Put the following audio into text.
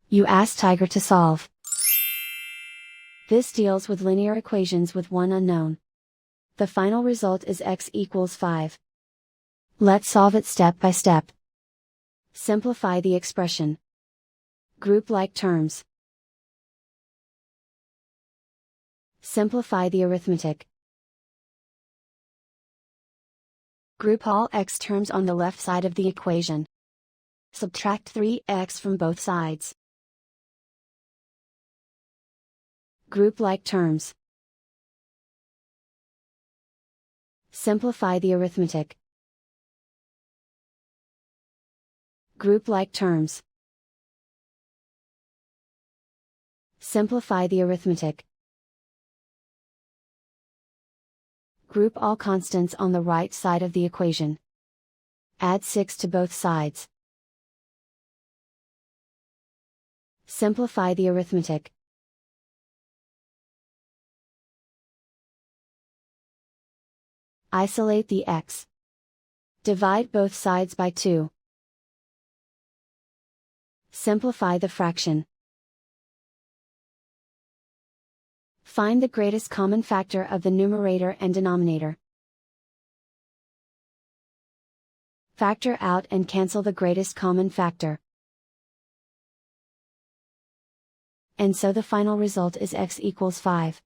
You ask Tiger to solve. This deals with linear equations with one unknown. The final result is x equals 5. Let's solve it step by step. Simplify the expression. Group like terms. Simplify the arithmetic. Group all x terms on the left side of the equation. Subtract 3x from both sides. Group like terms. Simplify the arithmetic. Group like terms. Simplify the arithmetic. Group all constants on the right side of the equation. Add 6 to both sides. Simplify the arithmetic. Isolate the x. Divide both sides by 2. Simplify the fraction. Find the greatest common factor of the numerator and denominator. Factor out and cancel the greatest common factor. And so the final result is x equals 5.